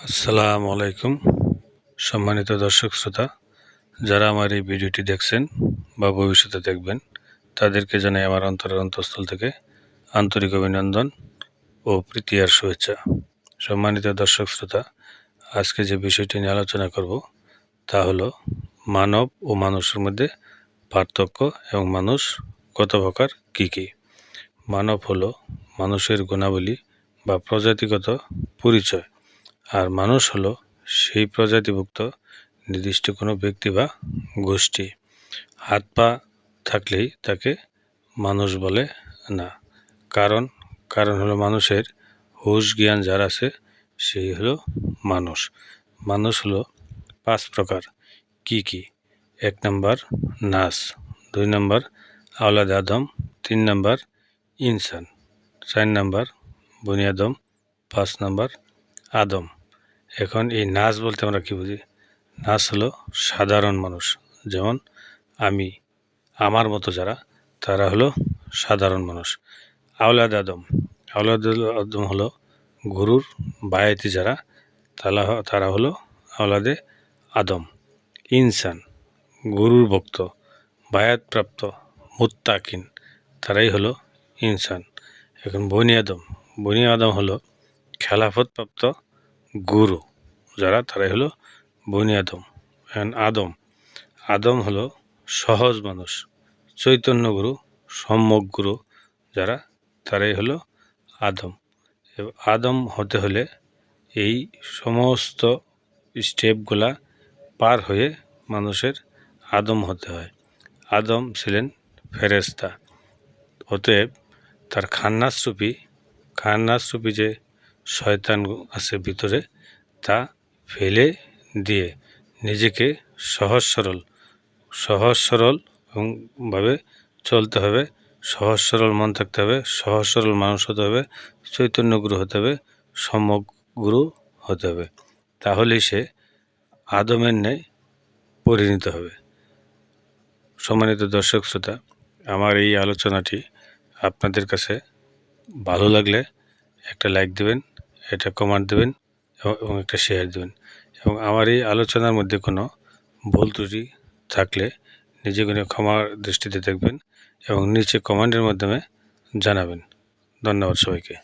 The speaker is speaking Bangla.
আসসালামু আলাইকুম। সম্মানিত দর্শক শ্রোতা, যারা আমার এই ভিডিওটি দেখছেন বা ভবিষ্যতে দেখবেন, তাদেরকে জানাই আমার অন্তরের অন্তঃস্থল থেকে আন্তরিক অভিনন্দন ও প্রীতি আর শুভেচ্ছা। সম্মানিত দর্শক শ্রোতা, আজকে যে বিষয়টি নিয়ে আলোচনা করব তা হলো মানব ও মানুষের মধ্যে পার্থক্য এবং মানুষ কত প্রকার কী কী। মানব হলো মানুষের গুণাবলী বা প্রজাতিগত পরিচয়, আর মানুষ হলো সেই প্রজাতিভুক্ত নির্দিষ্ট কোনো ব্যক্তি বা গোষ্ঠী। হাত পা থাকলেই তাকে মানুষ বলে না। কারণ হলো মানুষের হুঁশ জ্ঞান যার আছে সেই হলো মানুষ। মানুষ হলো 5 প্রকার। কি কি? 1 নাম্বার নাস, 2 নাম্বার আওলাদ আদম, 3 নাম্বার ইনসান, 4 নাম্বার বনি আদম, 5 নাম্বার আদম। এখন এই নাস বলতে আমরা কী বুঝি? নাস হলো সাধারণ মানুষ, যেমন আমি, আমার মতো যারা, তারা হলো সাধারণ মানুষ। আওলাদ আদম, আওলাদ আদম হলো গরুর বায়াতি যারা, তারা হলো আওলাদে আদম। ইনসান, গরুর ভক্ত, বায়াতপ্রাপ্ত, মুত্তাকিন, তারাই হলো ইনসান। এখন বনি আদম হলো খেলাফতপ্রাপ্ত গুরু যারা, তারাই হলো বনি আদম। এখন আদম হলো সহজ মানুষ, চৈতন্য গুরু, সম্যক গুরু যারা, তারাই হলো আদম। আদম হতে হলে এই সমস্ত স্টেপগুলা পার হয়ে মানুষের আদম হতে হয়। আদম ছিলেন ফেরেশতা, অতএব তার খান্নাসরূপী যে শয়তান আছে ভিতরে, তা ফেলে দিয়ে নিজেকে সহজ সরল এবং ভাবে চলতে হবে। সহজ সরল মন থাকতে হবে, সহজ সরল মানুষ হতে হবে, চৈতন্য গুরু হতে হবে, সম্যক গুরু হতে হবে। তাহলেই সে আদমের ন্যায় পরিণত হবে। সম্মানিত দর্শক শ্রোতা, আমার এই আলোচনাটি আপনাদের কাছে ভালো লাগলে একটা লাইক দেবেন, একটা কমেন্ট দেবেন এবং একটা শেয়ার দেবেন। এবং আমার এই আলোচনার মধ্যে কোনো ভুল ত্রুটি থাকলে নিজেকে ক্ষমার দৃষ্টিতে দেখবেন এবং নিচে কমেন্টের মাধ্যমে জানাবেন। ধন্যবাদ সবাইকে।